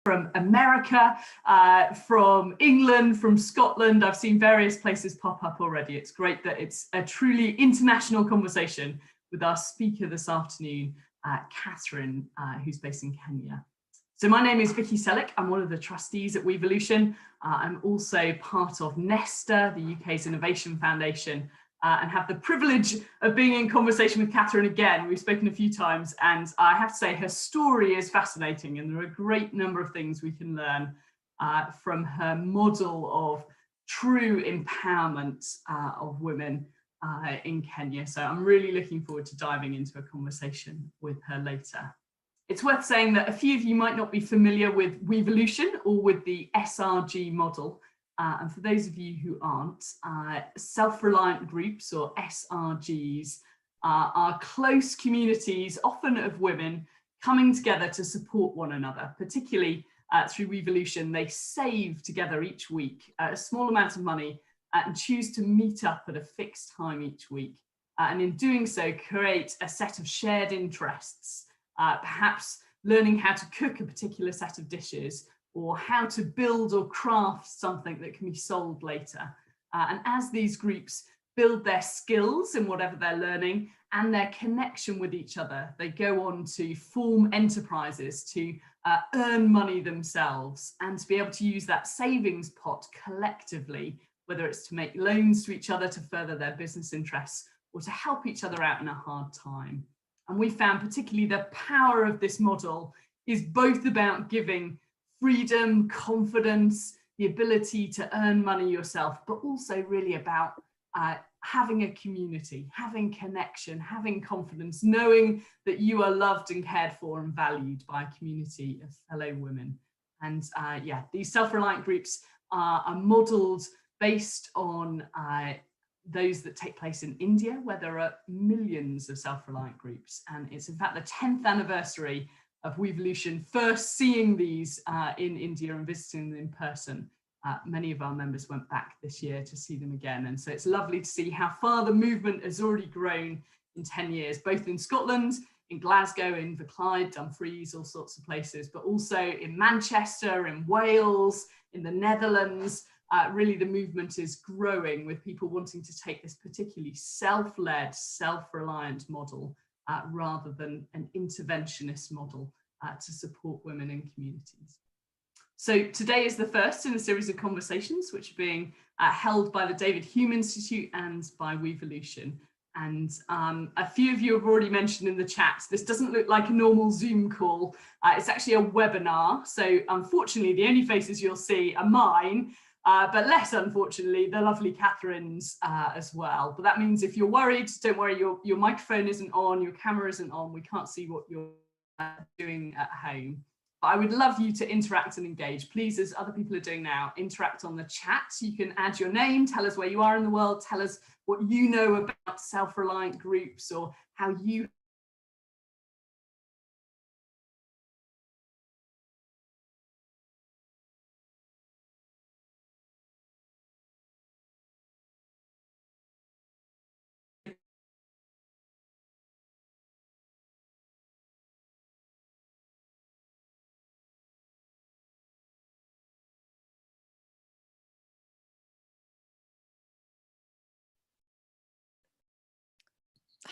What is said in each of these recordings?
from America, from England, from Scotland. I've seen various places pop up already. It's great that it's a truly international conversation with our speaker this afternoon, Catherine, who's based in Kenya. So my name is Vicki Sellick. I'm one of the trustees at WEvolution. I'm also part of Nesta, the UK's Innovation Foundation, and have the privilege of being in conversation with Catherine again. We've spoken a few times, and I have to say her story is fascinating, and there are a great number of things we can learn from her model of true empowerment of women in Kenya. So I'm really looking forward to diving into a conversation with her later. It's worth saying that a few of you might not be familiar with WEvolution or with the SRG model. And for those of you who aren't, self-reliant groups, or SRGs, are close communities, often of women, coming together to support one another. Particularly through WEvolution, they save together each week a small amount of money and choose to meet up at a fixed time each week. And in doing so, create a set of shared interests, perhaps learning how to cook a particular set of dishes, or how to build or craft something that can be sold later. And as these groups build their skills in whatever they're learning and their connection with each other, they go on to form enterprises, to earn money themselves, and to be able to use that savings pot collectively, whether it's to make loans to each other to further their business interests or to help each other out in a hard time. And we found particularly the power of this model is both about giving freedom, confidence, the ability to earn money yourself, but also really about having a community, having connection, having confidence, knowing that you are loved and cared for and valued by a community of fellow women. And yeah, these self-reliant groups are modeled based on those that take place in India, where there are millions of self-reliant groups. And it's in fact the 10th anniversary of WEvolution first seeing these in India and visiting them in person. Many of our members went back this year to see them again. And so it's lovely to see how far the movement has already grown in 10 years, both in Scotland, in Glasgow, in Clyde, Dumfries, all sorts of places, but also in Manchester, in Wales, in the Netherlands. Really the movement is growing with people wanting to take this particularly self-led, self-reliant model rather than an interventionist model to support women in communities. So today is the first in a series of conversations which are being held by the David Hume Institute and by WEvolution. And a few of you have already mentioned in the chat, this doesn't look like a normal Zoom call. It's actually a webinar. So unfortunately, the only faces you'll see are mine, but less unfortunately, the lovely Catherine's as well. But that means if you're worried, don't worry, your microphone isn't on, your camera isn't on, we can't see what you're doing at home. But I would love you to interact and engage. Please, as other people are doing now, interact on the chat. You can add your name, tell us where you are in the world, tell us what you know about self-reliant groups or how you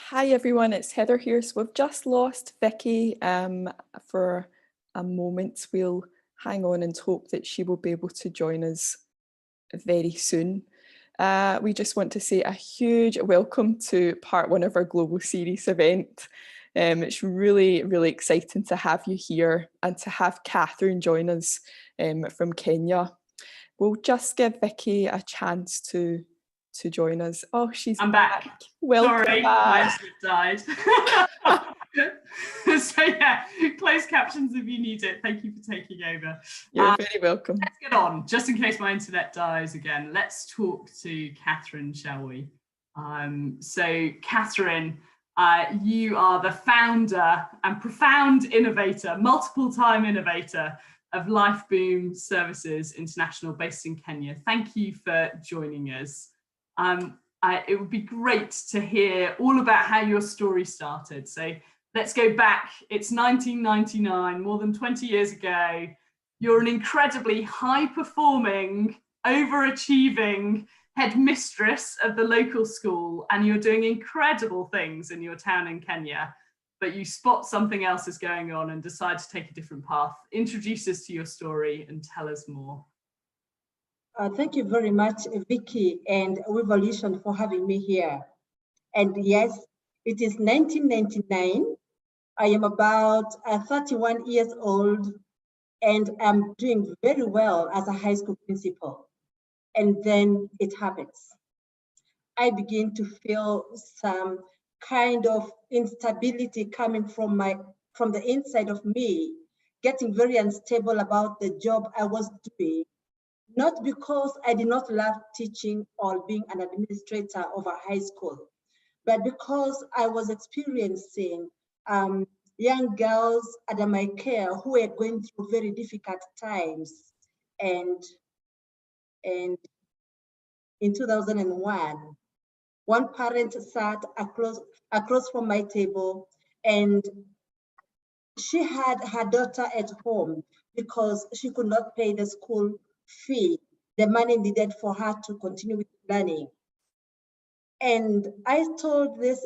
Hi everyone, it's Heather here. So we've just lost Vicki for a moment. We'll hang on and hope that she will be able to join us very soon. We just want to say a huge welcome to part one of our Global Series event. It's really, really exciting to have you here and to have Catherine join us from Kenya. We'll just give Vicki a chance to join us. Oh, I'm back. Welcome. Sorry, my slip died. So yeah, closed captions if you need it. Thank you for taking over. You're very welcome. Let's get on, just in case my internet dies again. Let's talk to Catherine, shall we? So Catherine, you are the founder and profound innovator, multiple-time innovator of Life Boom Services International based in Kenya. Thank you for joining us. It would be great to hear all about how your story started. So let's go back. It's 1999, more than 20 years ago. You're an incredibly high-performing, overachieving headmistress of the local school, and you're doing incredible things in your town in Kenya, but you spot something else is going on and decide to take a different path. Introduce us to your story and tell us more. Thank you very much, Vicki and WEvolution, for having me here. And yes, it is 1999. I am about 31 years old, and I'm doing very well as a high school principal. And then it happens. I begin to feel some kind of instability coming from the inside of me, getting very unstable about the job I was doing. Not because I did not love teaching or being an administrator of a high school, but because I was experiencing young girls under my care who were going through very difficult times. And in 2001, one parent sat across from my table, and she had her daughter at home because she could not pay the school fee, the money needed for her to continue with learning. And I told this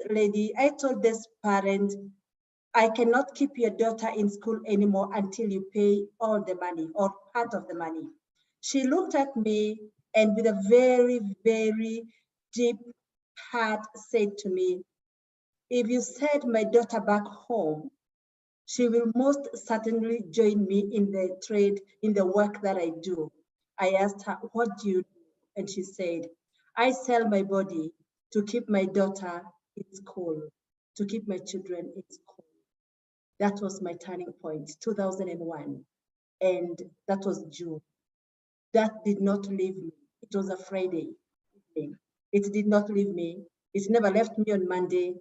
parent, I cannot keep your daughter in school anymore until you pay all the money or part of the money. She looked at me and with a very, very deep heart said to me, if you send my daughter back home, she will most certainly join me in the trade, in the work that I do. I asked her, what do you do? And she said, I sell my body to keep my daughter in school, to keep my children in school. That was my turning point, 2001. And that was June. That did not leave me. It was a Friday evening. It did not leave me. It never left me on Monday.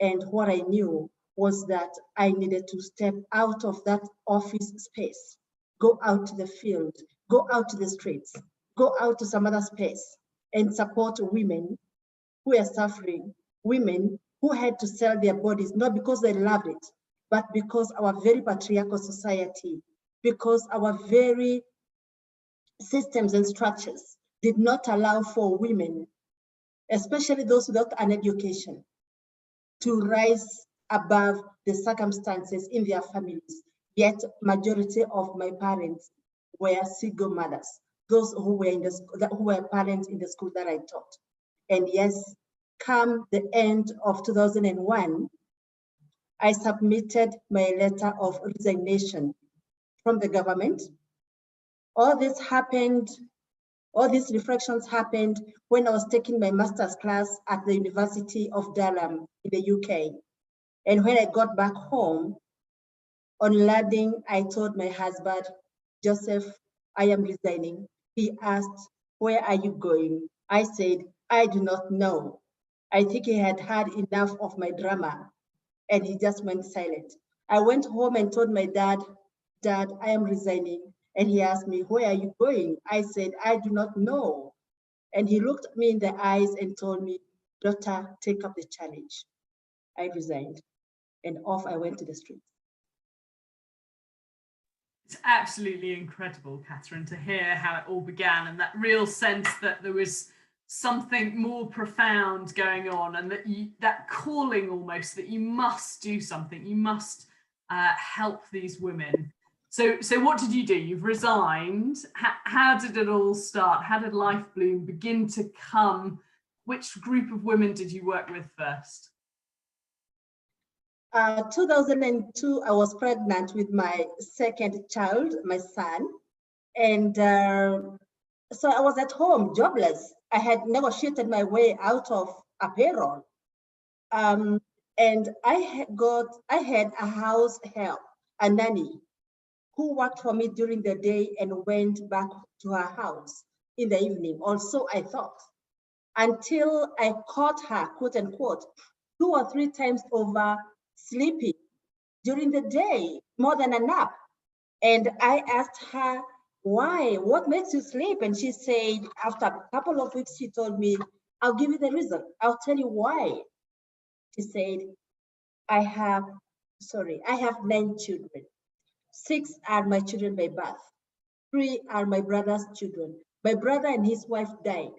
And what I knew was that I needed to step out of that office space, go out to the field, go out to the streets, go out to some other space and support women who are suffering, women who had to sell their bodies, not because they loved it, but because our very patriarchal society, because our very systems and structures did not allow for women, especially those without an education, to rise above the circumstances in their families. Yet majority of my parents were single mothers, those who were parents in the school that I taught. And yes, come the end of 2001, I submitted my letter of resignation from the government. All this happened, all these reflections happened when I was taking my master's class at the University of Durham in the UK. And when I got back home, on landing, I told my husband, Joseph, I am resigning. He asked, where are you going? I said, I do not know. I think he had had enough of my drama, and he just went silent. I went home and told my dad, Dad, I am resigning. And he asked me, where are you going? I said, I do not know. And he looked me in the eyes and told me, daughter, take up the challenge. I resigned, and off I went to the streets. It's absolutely incredible, Catherine, to hear how it all began and that real sense that there was something more profound going on, and that calling almost that you must do something, you must help these women. So what did you do? You've resigned. How did it all start? How did Life Bloom begin to come? Which group of women did you work with first? 2002, I was pregnant with my second child, my son. And so I was at home, jobless. I had negotiated my way out of a payroll. And I had a house help, a nanny, who worked for me during the day and went back to her house in the evening. Also, I thought, until I caught her, quote unquote, 2 or 3 times over sleeping during the day, more than a nap. And I asked her, why? What makes you sleep? And she said, after a couple of weeks, she told me, I'll give you the reason. I'll tell you why. She said, I have 9 children. 6 are my children by birth. 3 are my brother's children. My brother and his wife died,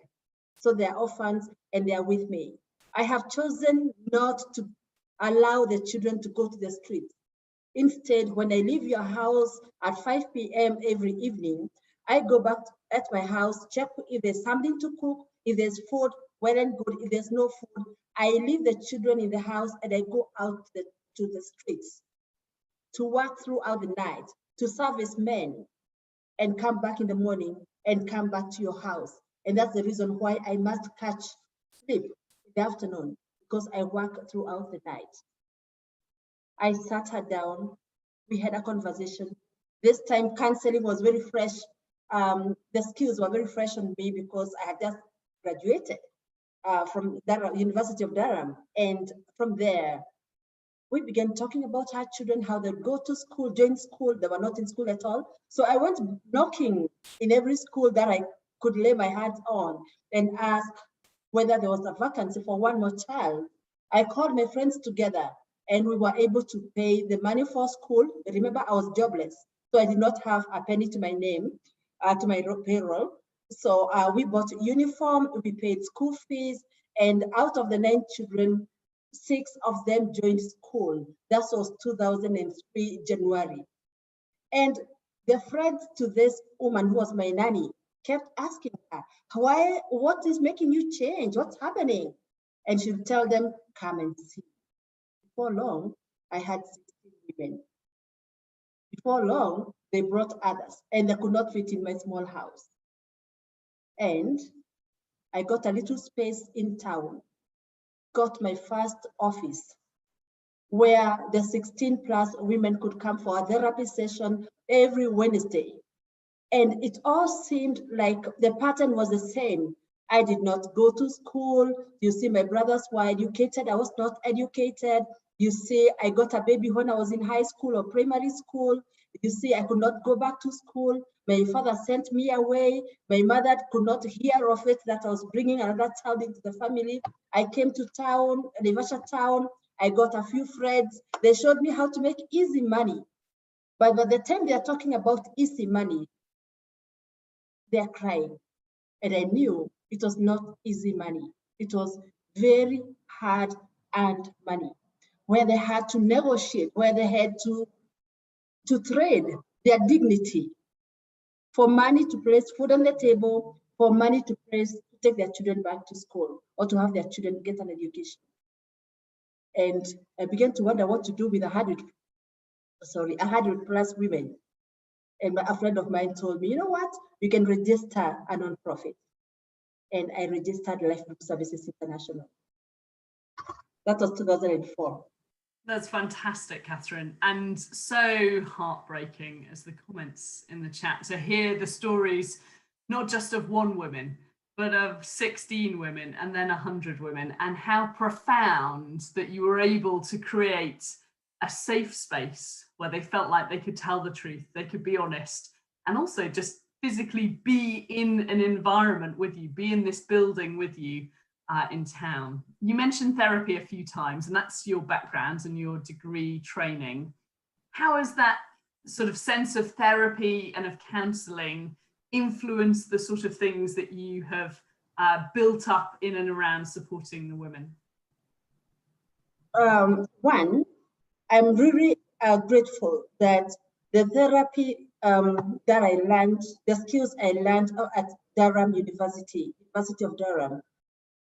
so they are orphans and they are with me. I have chosen not to allow the children to go to the street. Instead, when I leave your house at 5 p.m. every evening, I go back at my house, check if there's something to cook, if there's food, well and good. If there's no food, I leave the children in the house and I go out to the streets to work throughout the night, to service men, and come back in the morning and come back to your house. And that's the reason why I must catch sleep in the afternoon, because I work throughout the night. I sat her down, we had a conversation. This time counseling was very fresh. The skills were very fresh on me because I had just graduated from Durham, University of Durham. And from there, we began talking about our children, how they go to school, join school. They were not in school at all. So I went knocking in every school that I could lay my hands on and ask whether there was a vacancy for one more child. I called my friends together and we were able to pay the money for school. Remember, I was jobless, so I did not have a penny to my name, to my payroll. So we bought uniform, we paid school fees, and out of the 9 children, 6 of them joined school. That was 2003, January. And the friends to this woman who was my nanny kept asking her, what is making you change? What's happening? And she'd tell them, come and see. Before long, I had 16 women. Before long, they brought others and they could not fit in my small house. And I got a little space in town, got my first office where the 16 plus women could come for a therapy session every Wednesday. And it all seemed like the pattern was the same. I did not go to school. You see, my brothers were educated. I was not educated. You see, I got a baby when I was in high school or primary school. You see, I could not go back to school. My father sent me away. My mother could not hear of it, that I was bringing another child into the family. I came to town, Naivasha town. I got a few friends. They showed me how to make easy money. But by the time they are talking about easy money, they are crying. And I knew it was not easy money. It was very hard earned money, where they had to negotiate, where they had to trade their dignity for money to place food on the table, for money to take their children back to school or to have their children get an education. And I began to wonder what to do with 100 plus women. And a friend of mine told me, you know what? You can register a nonprofit. And I registered Life Group Services International. That was 2004. That's fantastic, Catherine, and so heartbreaking as the comments in the chat to hear the stories, not just of one woman, but of 16 women and then 100 women, and how profound that you were able to create a safe space where they felt like they could tell the truth, they could be honest, and also just physically be in an environment with you, be in this building with you in town. You mentioned therapy a few times, and that's your background and your degree training. How has that sort of sense of therapy and of counselling influenced the sort of things that you have built up in and around supporting the women? One, I'm really grateful that the therapy that I learned, the skills I learned at Durham University of Durham,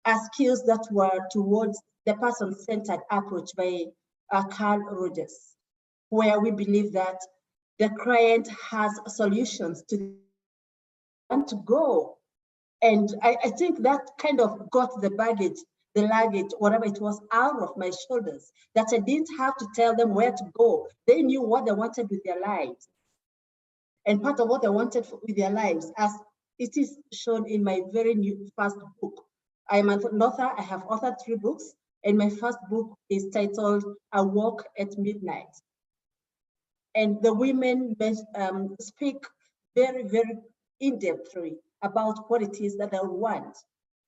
are skills that were towards the person-centered approach by Carl Rogers, where we believe that the client has solutions to want to go. And I think that kind of got the baggage, the luggage, whatever it was, out of my shoulders, that I didn't have to tell them where to go. They knew what they wanted with their lives. And part of what they wanted with their lives, as it is shown in my very new first book. I'm an author, I have authored 3 books, and my first book is titled A Walk at Midnight. And the women speak very, very in-depthly about what it is that they want.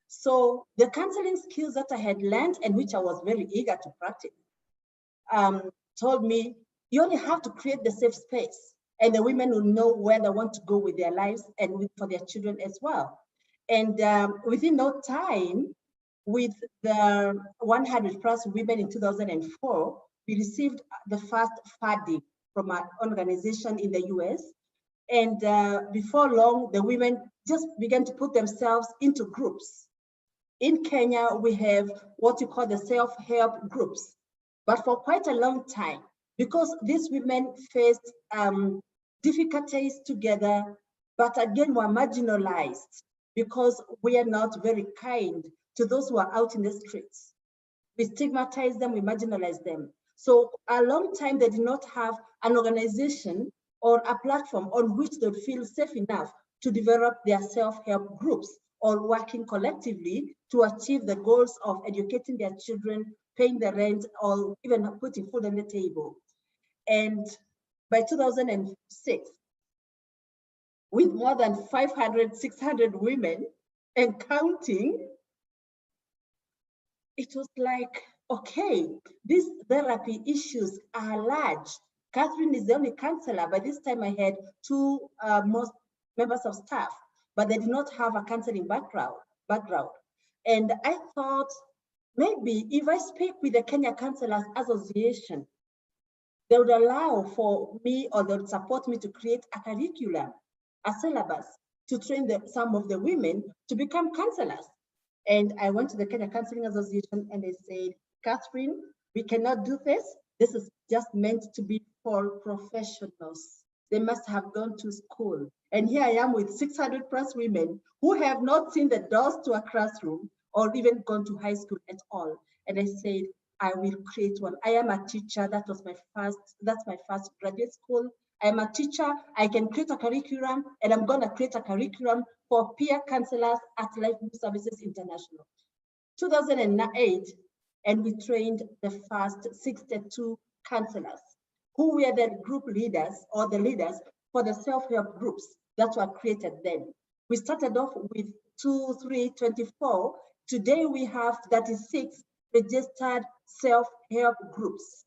So the counseling skills that I had learned, and which I was very eager to practice, told me, you only have to create the safe space. and the women will know where they want to go with their lives and for their children as well. And within no time, with the 100 plus women in 2004, we received the first funding from an organization in the US. And before long, the women just began to put themselves into groups. In Kenya, we have what you call the self-help groups. But for quite a long time, because these women faced difficulties together, but again were marginalized because we are not very kind to those who are out in the streets. We stigmatize them, we marginalize them. So a long time they did not have an organization or a platform on which they would feel safe enough to develop their self-help groups or working collectively to achieve the goals of educating their children, paying the rent, or even putting food on the table. And by 2006, with more than 500, 600 women and counting, it was like, okay, these therapy issues are large. Catherine is the only counselor. By this time, I had two most members of staff, but they did not have a counseling background. And I thought, maybe if I speak with the Kenya Counselors Association, they would allow for me, or they would support me to create a curriculum, a syllabus, to train some of the women to become counselors. And I went to the Kenya Counseling Association and they said, Catherine, we cannot do this. This is just meant to be for professionals. They must have gone to school. And here I am with 600 plus women who have not seen the doors to a classroom or even gone to high school at all. And I said, I will create one. I am a teacher. That's my first graduate school. I am a teacher. I can create a curriculum, and I'm going to create a curriculum for peer counselors at Life Services International. 2008, and we trained the first 62 counselors who were the group leaders or the leaders for the self-help groups that were created then. We started off with 2, 3, 24. Today we have 36 registered self-help groups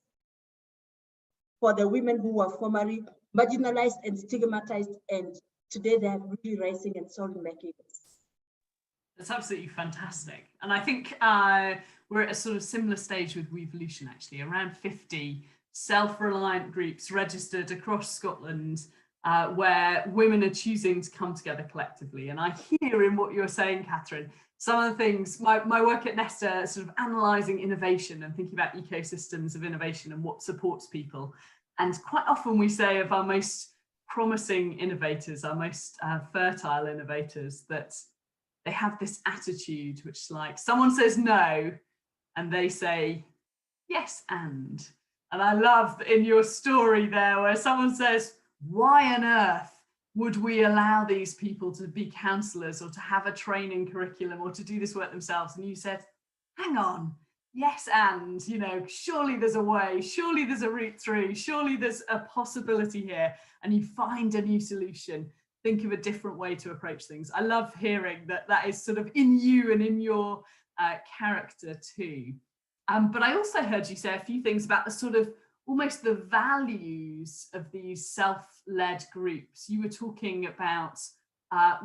for the women who were formerly marginalized and stigmatized, and today they are really rising and soaring like eagles. That's absolutely fantastic. And I think we're at a sort of similar stage with WEvolution, actually, around 50 self-reliant groups registered across Scotland where women are choosing to come together collectively. And I hear in what you're saying, Catherine, some of the things, my work at Nesta, sort of analysing innovation and thinking about ecosystems of innovation and what supports people. And quite often we say of our most promising innovators, our most fertile innovators, that they have this attitude, which is like someone says no, and they say yes and. And I love in your story there where someone says, why on earth would we allow these people to be counsellors or to have a training curriculum or to do this work themselves? And you said, hang on, yes and, you know, surely there's a way, surely there's a route through, surely there's a possibility here, and you find a new solution. Think of a different way to approach things. I love hearing that that is sort of in you and in your character too. But I also heard you say a few things about the sort of almost the values of these self-led groups. You were talking about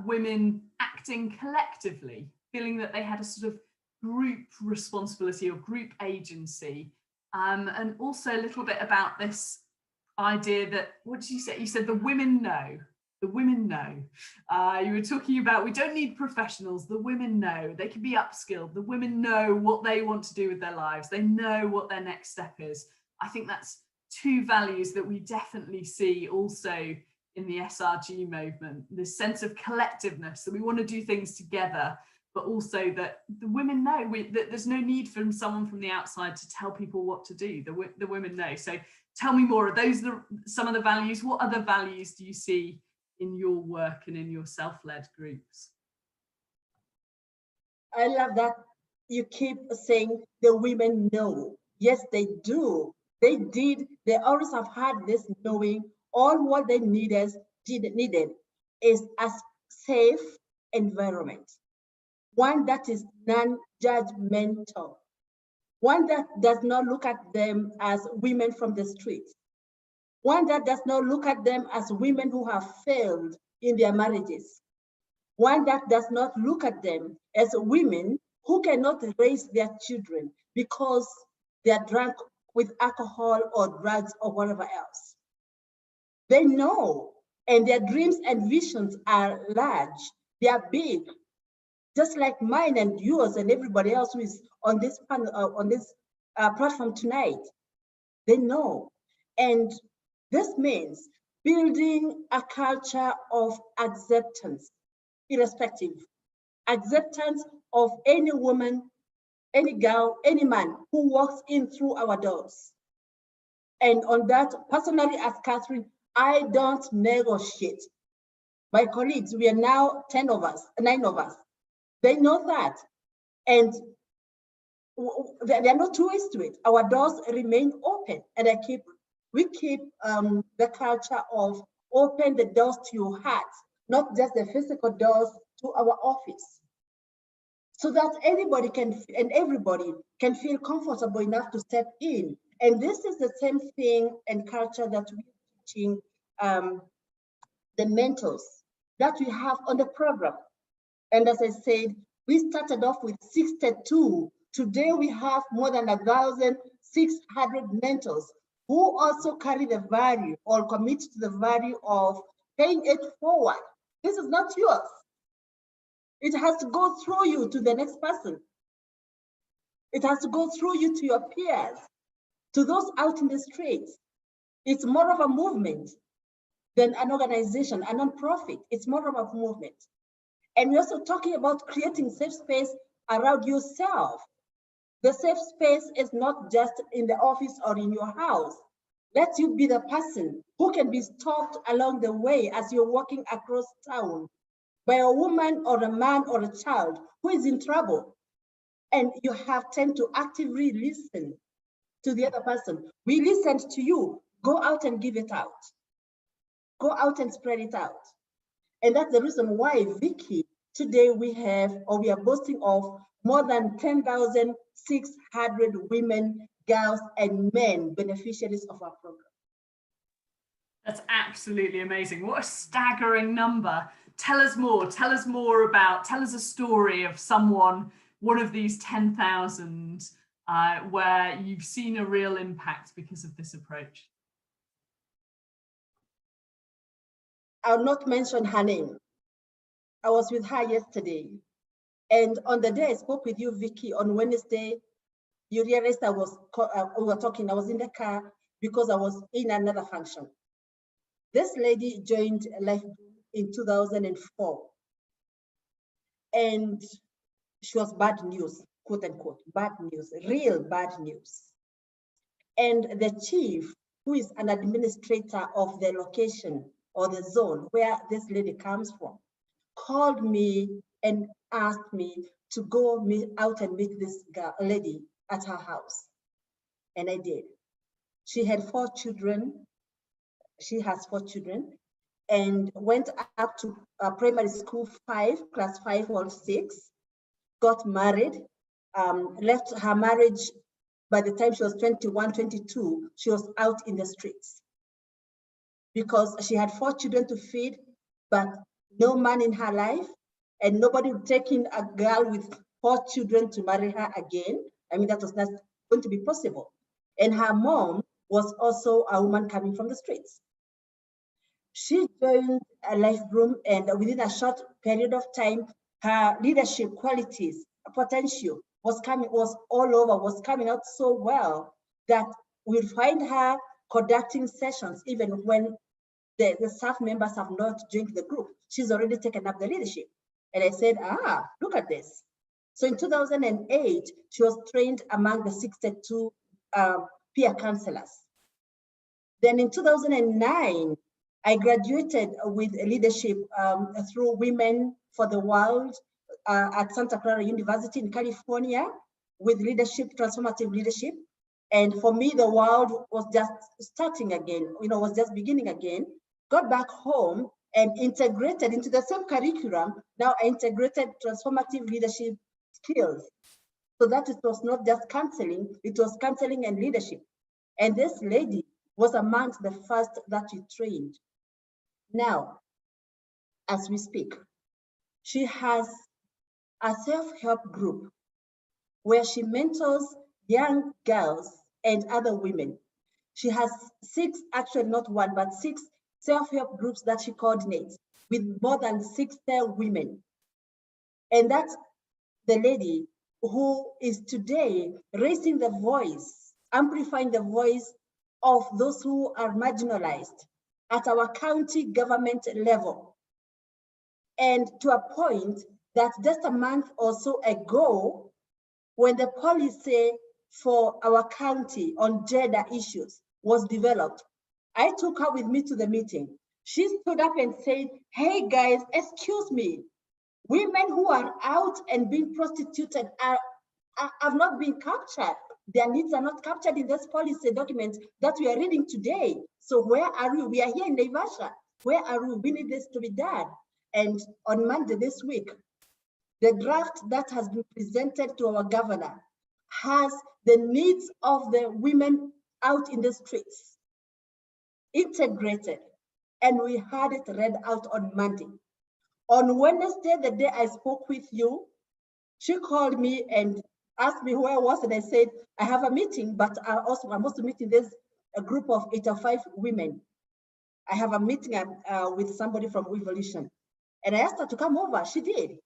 women acting collectively, feeling that they had a sort of group responsibility or group agency, and also a little bit about this idea that, what did you say? You said the women know. The women know. You were talking about, we don't need professionals. The women know. They can be upskilled. The women know what they want to do with their lives. They know what their next step is. I think that's two values that we definitely see also in the SRG movement, this sense of collectiveness, that we want to do things together, but also that the women know that there's no need for someone from the outside to tell people what to do. The women know. So tell me more. Are those some of the values? What other values do you see in your work and in your self-led groups? I love that you keep saying the women know. Yes, they do. They did. They always have had this knowing. All what they needed is a safe environment, one that is non-judgmental, one that does not look at them as women from the street, one that does not look at them as women who have failed in their marriages, one that does not look at them as women who cannot raise their children because they are drunk with alcohol or drugs or whatever else. They know, and their dreams and visions are large, they are big, just like mine and yours and everybody else who is on this panel, on this platform tonight. They know. And this means building a culture of acceptance, irrespective. Acceptance of any woman, any girl, any man who walks in through our doors. And on that, personally, as Catherine, I don't negotiate. My colleagues, we are now 10 of us, 9 of us. They know that. And there are no two ways to it. Our doors remain open. And we keep the culture of open the doors to your heart, not just the physical doors to our office. So that anybody can, and everybody can feel comfortable enough to step in. And this is the same thing and culture that we're teaching the mentors that we have on the program. And as I said, we started off with 62. Today we have more than 1,600 mentors who also carry the value or commit to the value of paying it forward. This is not yours. It has to go through you to the next person. It has to go through you to your peers, to those out in the streets. It's more of a movement than an organization, a non-profit. It's more of a movement. And we're also talking about creating safe space around yourself. The safe space is not just in the office or in your house. Let you be the person who can be stopped along the way as you're walking across town by a woman or a man or a child who is in trouble. And you have time to actively listen to the other person. We listened to you. Go out and give it out. Go out and spread it out. And that's the reason why, Vicki, today we are boasting of more than 10,600 women, girls, and men beneficiaries of our program. That's absolutely amazing. What a staggering number. Tell us more. Tell us more about, tell us a story of someone, one of these 10,000, where you've seen a real impact because of this approach. I'll not mention her name. I was with her yesterday. And on the day I spoke with you, Vicki, on Wednesday, you realized we were talking, I was in the car because I was in another function. This lady joined Life in 2004. And she was bad news, quote unquote, bad news, real bad news. And the chief, who is an administrator of the location or the zone where this lady comes from, called me and asked me to go out and meet this lady at her house. And I did. She had 4 children. She has 4 children and went up to primary school 5, class 5 or 6, got married, left her marriage. By the time she was 21, 22, she was out in the streets because she had 4 children to feed, but no man in her life, and nobody taking a girl with 4 children to marry her again. I mean, that was not going to be possible. And her mom was also a woman coming from the streets. She joined a Life Room, and within a short period of time, her leadership qualities, potential was coming out so well that we'll find her conducting sessions even when the staff members have not joined the group. She's already taken up the leadership. And I said, look at this. So in 2008, she was trained among the 62 peer counselors. Then in 2009, I graduated with leadership through Women for the World at Santa Clara University in California with leadership, transformative leadership. And for me, the world was just starting again, was just beginning again. Got back home and integrated into the same curriculum. Now I integrated transformative leadership skills so that it was not just counseling, it was counseling and leadership. And this lady was amongst the first that we trained. Now, as we speak, she has a self-help group where she mentors young girls and other women. She has 6, actually not 1, but 6 self-help groups that she coordinates with more than 60 women. And that's the lady who is today raising the voice, amplifying the voice of those who are marginalized at our county government level. And to a point that just a month or so ago, when the policy for our county on gender issues was developed, I took her with me to the meeting. She stood up and said, hey guys, excuse me, women who are out and being prostituted have not been captured. Their needs are not captured in this policy document that we are reading today. So where are we? We are here in Naivasha. Where are we? We need this to be done. And on Monday this week, the draft that has been presented to our governor has the needs of the women out in the streets integrated, and we had it read out on Monday. On Wednesday, the day I spoke with you, she called me and asked me where I was, and I said, I have a meeting, but I'm also meeting this a group of 8 or 5 women. I have a meeting with somebody from WEvolution. And I asked her to come over. She did.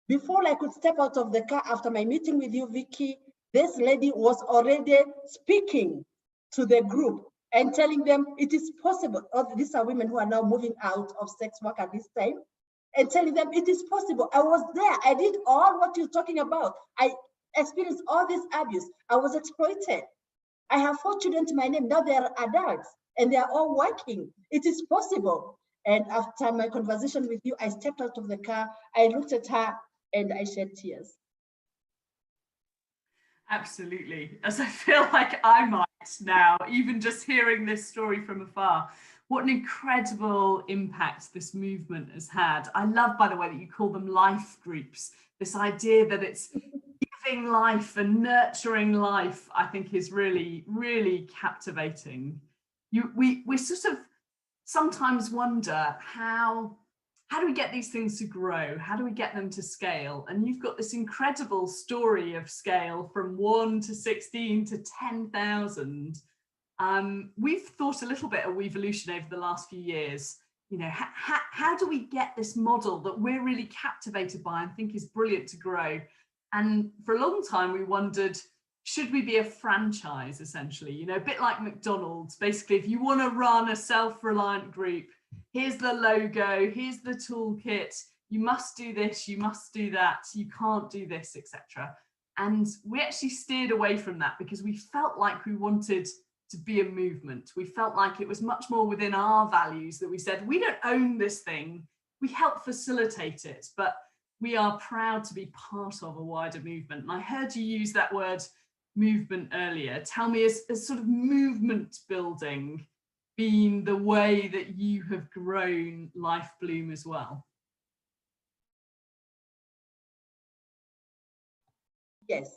Before I could step out of the car after my meeting with you, Vicki, this lady was already speaking to the group and telling them it is possible. These are women who are now moving out of sex work at this time, and telling them it is possible. I was there. I did all what you're talking about. I experienced all this abuse. I was exploited. I have 4 children to my name. Now they are adults and they are all working. It is possible. And after my conversation with you, I stepped out of the car. I looked at her and I shed tears. Absolutely, as I feel like I might now, even just hearing this story from afar. What an incredible impact this movement has had. I love, by the way, that you call them life groups. This idea that it's giving life and nurturing life, I think is really, really captivating. We sort of sometimes wonder how do we get these things to grow? How do we get them to scale? And you've got this incredible story of scale from 1 to 16 to 10,000. We've thought a little bit of WEvolution over the last few years. You know, how do we get this model that we're really captivated by and think is brilliant to grow? And for a long time, we wondered, should we be a franchise, essentially? You know, a bit like McDonald's. Basically, if you want to run a self-reliant group, here's the logo, here's the toolkit, you must do this, you must do that, you can't do this, etc. And we actually steered away from that because we felt like we wanted to be a movement. We felt like it was much more within our values that we said, we don't own this thing, we help facilitate it, but we are proud to be part of a wider movement. And I heard you use that word movement earlier. Tell me, as sort of movement building been the way that you have grown Life Bloom as well? Yes.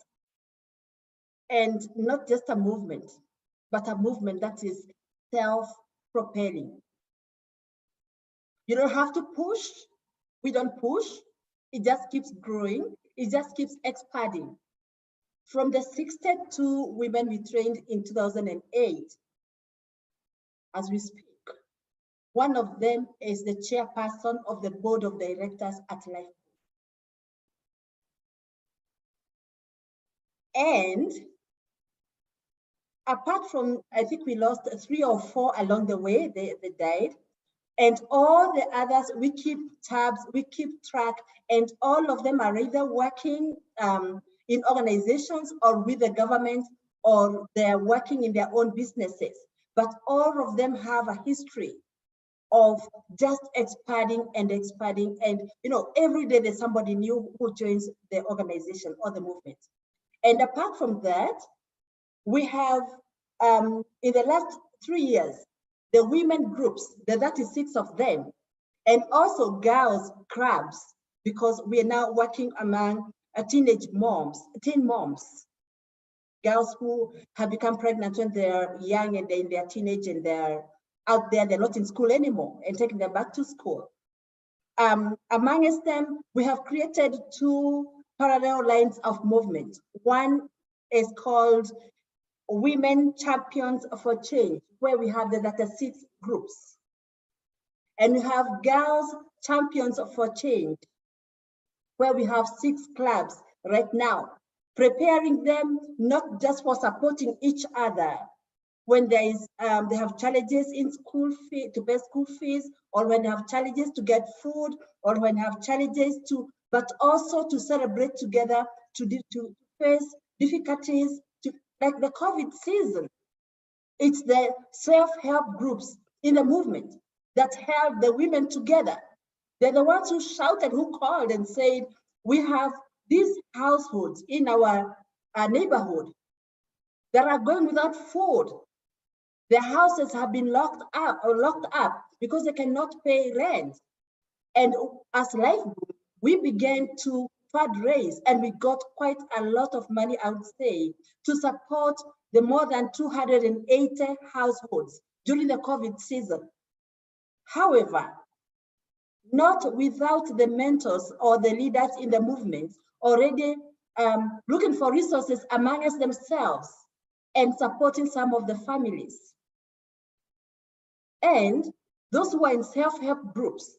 And not just a movement, but a movement that is self-propelling. You don't have to push. We don't push. It just keeps growing. It just keeps expanding. From the 62 women we trained in 2008, as we speak, one of them is the chairperson of the board of directors at Life. And apart from, I think we lost 3 or 4 along the way, they died. And all the others, we keep tabs, we keep track, and all of them are either working in organizations or with the government, or they're working in their own businesses. But all of them have a history of just expanding and expanding. And, you know, every day there's somebody new who joins the organization or the movement. And apart from that, we have, in the last 3 years, the women groups, the 36 of them, and also girls clubs, because we are now working among teen moms, girls who have become pregnant when they're young and they're in their teenage and they're out there, they're not in school anymore, and taking them back to school. Amongst them, we have created 2 parallel lines of movement. One is called Women Champions for Change, where we have the 36 groups. And we have Girls Champions for Change, where we have 6 clubs right now, preparing them not just for supporting each other when there is they have challenges in school fee to pay school fees, or when they have challenges to get food, or when they have challenges to, but also to celebrate together, to face difficulties, like the COVID season. It's the self-help groups in the movement that held the women together. They're the ones who shouted, who called and said, we have these households in our neighborhood that are going without food. Their houses have been locked up because they cannot pay rent. And as Life Group, we began to fundraise, and we got quite a lot of money, I would say, to support the more than 280 households during the COVID season. However, not without the mentors or the leaders in the movement already looking for resources amongst themselves and supporting some of the families. And those who are in self-help groups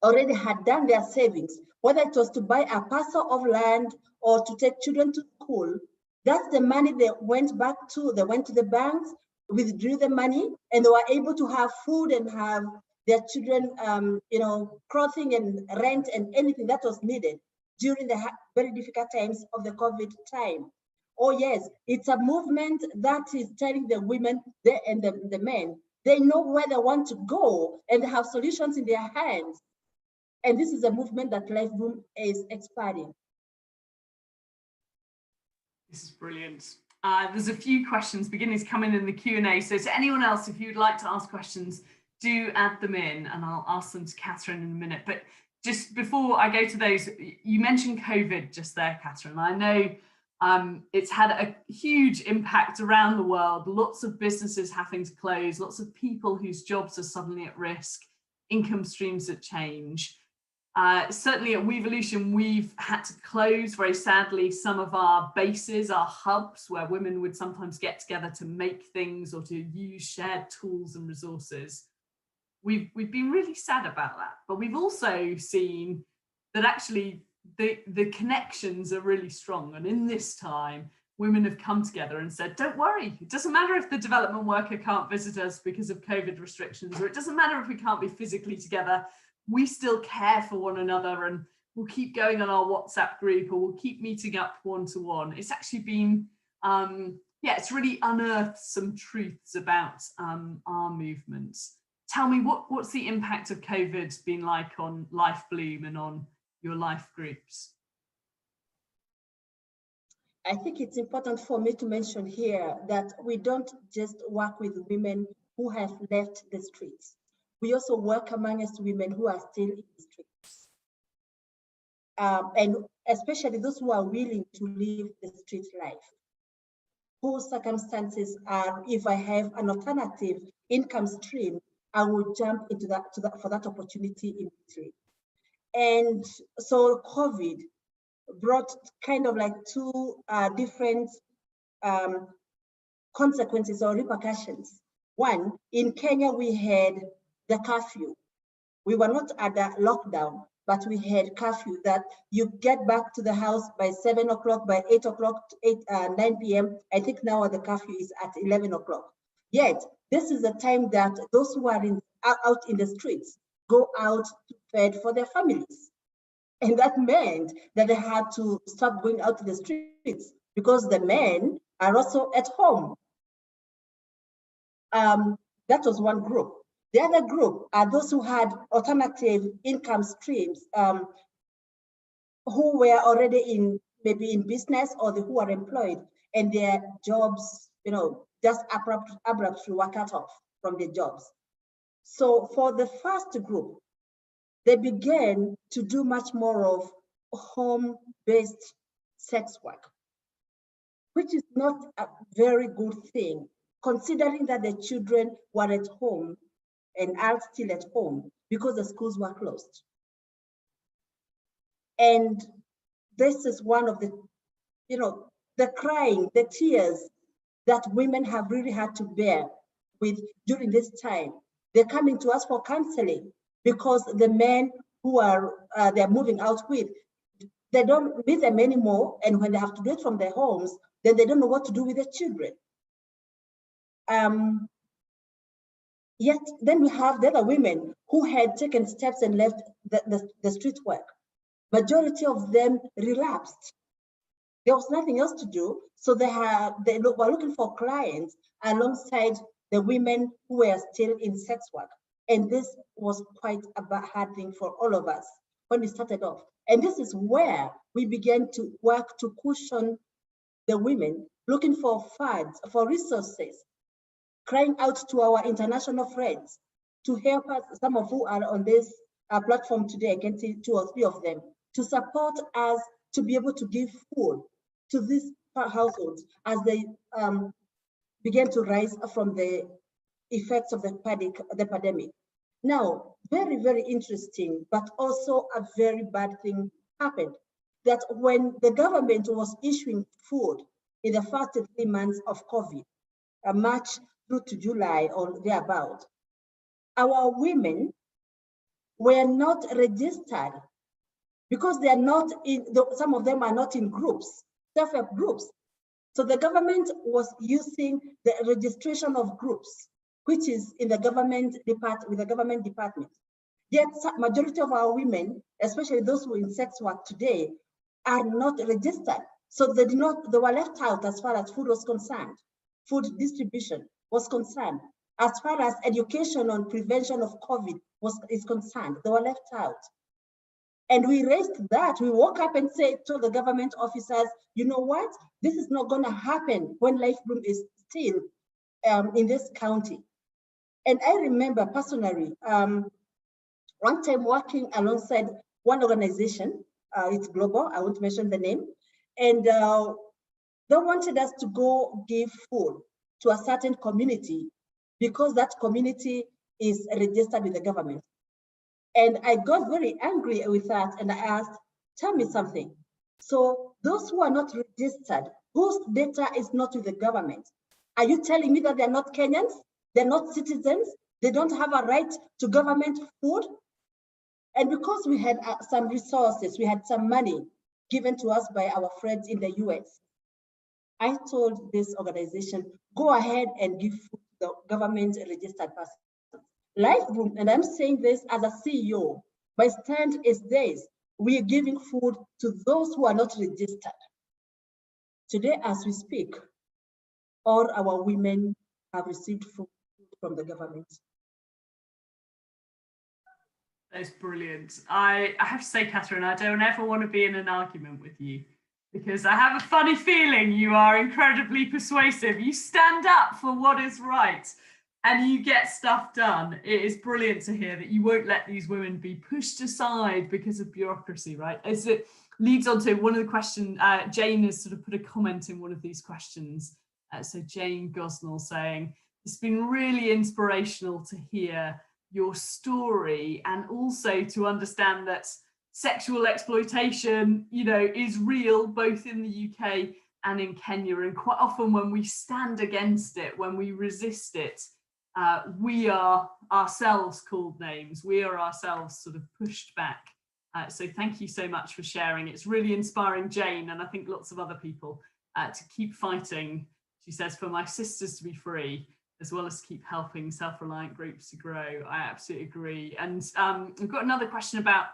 already had done their savings, whether it was to buy a parcel of land or to take children to school. That's the money they went back to. They went to the banks, withdrew the money, and they were able to have food and have their children, clothing and rent and anything that was needed during the very difficult times of the COVID time. Oh yes, it's a movement that is telling the women and the men, they know where they want to go and they have solutions in their hands. And this is a movement that Life Group is expanding. This is brilliant. There's a few questions beginning to come in the Q&A. So to anyone else, if you'd like to ask questions, do add them in and I'll ask them to Catherine in a minute. But just before I go to those, you mentioned COVID just there, Catherine. I know it's had a huge impact around the world, lots of businesses having to close, lots of people whose jobs are suddenly at risk, income streams that change. Certainly at WEvolution, we've had to close, very sadly, some of our bases, our hubs, where women would sometimes get together to make things or to use shared tools and resources. We've been really sad about that, but we've also seen that actually the connections are really strong. And in this time, women have come together and said, don't worry, it doesn't matter if the development worker can't visit us because of COVID restrictions, or it doesn't matter if we can't be physically together, we still care for one another and we'll keep going on our WhatsApp group, or we'll keep meeting up one-to-one. It's actually been, it's really unearthed some truths about our movements. Tell me, what's the impact of COVID been like on Life Bloom and on your life groups? I think it's important for me to mention here that we don't just work with women who have left the streets. We also work amongst women who are still in the streets. And especially those who are willing to live the street life, whose circumstances are, if I have an alternative income stream, I will jump into that for that opportunity immediately. And so COVID brought kind of like 2 different consequences or repercussions. One, in Kenya, we had the curfew. We were not at the lockdown, but we had curfew that you get back to the house by 7 o'clock, by 8 o'clock, 9 p.m. I think now the curfew is at 11 o'clock. Yet, this is the time that those who are out in the streets go out to fend for their families. And that meant that they had to stop going out to the streets because the men are also at home. That was one group. The other group are those who had alternative income streams, who were already maybe in business, or who are employed and their jobs, just abruptly were cut off from their jobs. So for the first group, they began to do much more of home-based sex work. which is not a very good thing, considering that the children were at home and are still at home because the schools were closed. And this is one of the, the crying, the tears that women have really had to bear with during this time. They're coming to us for counseling because the men who are they're moving out with, they don't meet them anymore. And when they have to do it from their homes, then they don't know what to do with their children. Yet then we have the other women who had taken steps and left the street work. Majority of them relapsed. There was nothing else to do, so they were looking for clients alongside the women who were still in sex work. And this was quite a hard thing for all of us when we started off. And this is where we began to work to cushion the women, looking for funds, for resources, crying out to our international friends to help us, some of who are on this platform today, I can see 2 or 3 of them, to support us to be able to give food to these households as they began to rise from the effects of the pandemic. Now, very, very interesting, but also a very bad thing happened, that when the government was issuing food in the first 3 months of COVID, March through to July or thereabout, our women were not registered because they are not in, some of them are not in groups, self-help groups. So the government was using the registration of groups, which is in the government with the government department. Yet majority of our women, especially those who are in sex work today, are not registered. So they were left out as far as food was concerned, food distribution was concerned. As far as education on prevention of COVID is concerned, they were left out. And we raised that. We woke up and told the government officers, you know what? This is not going to happen when Life Bloom is still in this county. And I remember personally, one time working alongside one organization, it's global, I won't mention the name, and they wanted us to go give food to a certain community because that community is registered with the government. And I got very angry with that, and I asked, tell me something. So those who are not registered, whose data is not with the government, are you telling me that they're not Kenyans? They're not citizens? They don't have a right to government food? And because we had some resources, we had some money given to us by our friends in the US, I told this organization, go ahead and give food to the government registered person. Life Bloom, and I'm saying this as a CEO, my stand is this: we are giving food to those who are not registered. Today, as we speak, all our women have received food from the government. That's brilliant. I have to say, Catherine, I don't ever want to be in an argument with you because I have a funny feeling you are incredibly persuasive. You stand up for what is right. And you get stuff done. It is brilliant to hear that you won't let these women be pushed aside because of bureaucracy, right? As it leads on to one of the questions, Jane has sort of put a comment in one of these questions. So Jane Gosnell saying, it's been really inspirational to hear your story and also to understand that sexual exploitation, is real both in the UK and in Kenya. And quite often when we stand against it, when we resist it, we are ourselves called names. We are ourselves sort of pushed back. So thank you so much for sharing. It's really inspiring, Jane, and I think lots of other people to keep fighting, she says, for my sisters to be free, as well as keep helping self-reliant groups to grow. I absolutely agree. And we've got another question about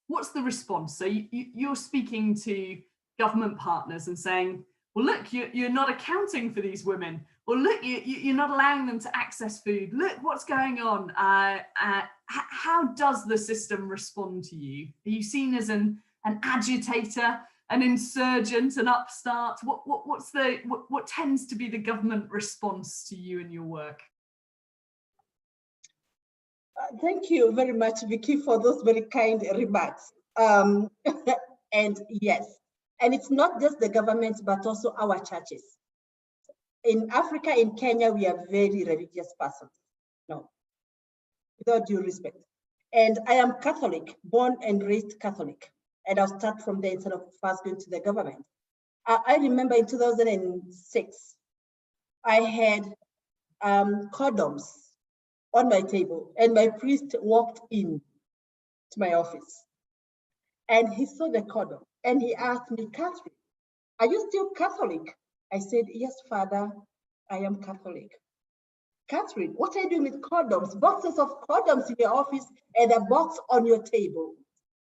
what's the response? So you're speaking to government partners and saying, well, look, you're not accounting for these women. Well, look, you're not allowing them to access food. Look what's going on. How does the system respond to you? Are you seen as an agitator, an insurgent, an upstart? What tends to be the government response to you and your work? Thank you very much, Vicki, for those very kind remarks. And yes, And it's not just the government, but also our churches. In Africa, in Kenya, we are very religious persons. No, without due respect. And I am Catholic, born and raised Catholic. And I'll start from there instead of first going to the government. I remember in 2006, I had condoms on my table, and my priest walked in to my office. And he saw the condom, and he asked me, Catherine, are you still Catholic? I said, yes, Father, I am Catholic. Catherine, what are you doing with condoms? Boxes of condoms in your office and a box on your table.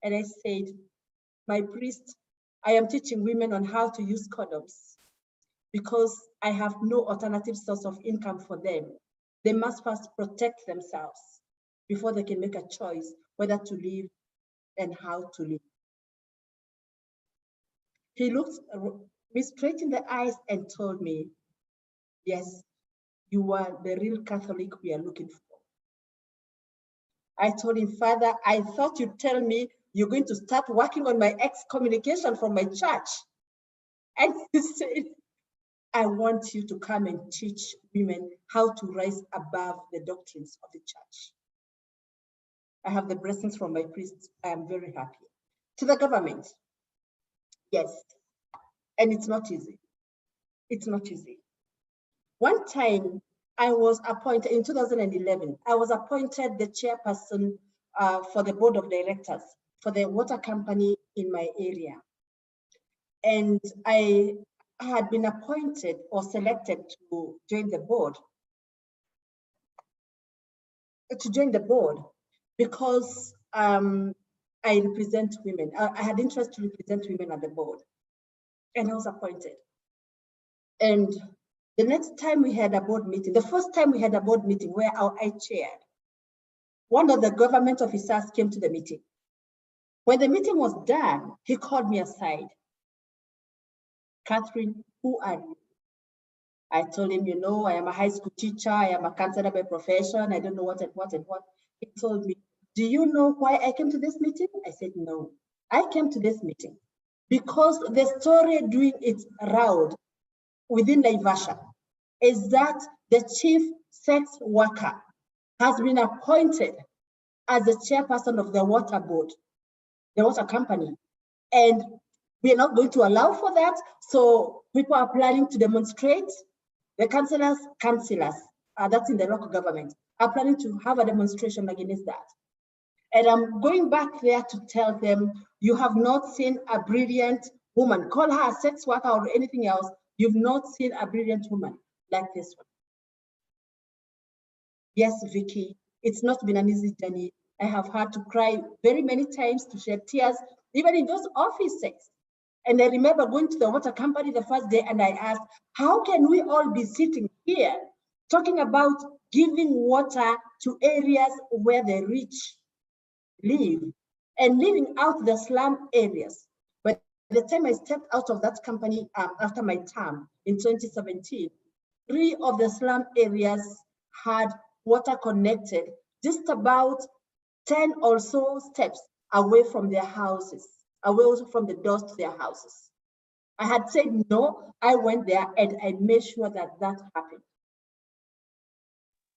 And I said, my priest, I am teaching women on how to use condoms because I have no alternative source of income for them. They must first protect themselves before they can make a choice whether to live and how to live. He looked me straight in the eyes and told me, yes, you are the real Catholic we are looking for. I told him, Father, I thought you'd tell me you're going to start working on my excommunication from my church. And he said, I want you to come and teach women how to rise above the doctrines of the church. I have the blessings from my priests. I am very happy. To the government, yes, and it's not easy. It's not easy. One time I was appointed, in 2011, I was appointed the chairperson for the board of directors for the water company in my area. And I had been appointed or selected to join the board. Because I represent women. I had interest to represent women at the board, and I was appointed. And the next time we had a board meeting, the first time we had a board meeting where I chaired, one of the government officers came to the meeting. When the meeting was done, he called me aside. Catherine, who are you? I told him, you know, I am a high school teacher. I am a counselor by profession. I don't know what and what and what. He told me, do you know why I came to this meeting? I said, no. I came to this meeting because the story doing its round within Naivasha is that the chief sex worker has been appointed as the chairperson of the water board, the water company. And we are not going to allow for that. So people are planning to demonstrate. The councillors, that's in the local government, are planning to have a demonstration against that. And I'm going back there to tell them, you have not seen a brilliant woman, call her a sex worker or anything else. You've not seen a brilliant woman like this one. Yes, Vicki, it's not been an easy journey. I have had to cry very many times, to shed tears, even in those offices. And I remember going to the water company the first day and I asked, how can we all be sitting here talking about giving water to areas where the rich live and leaving out the slum areas? But by the time I stepped out of that company after my term in 2017, 3 of the slum areas had water connected just about 10 or so steps away from their houses, away also from the doors to their houses. I had said no, I went there and I made sure that that happened.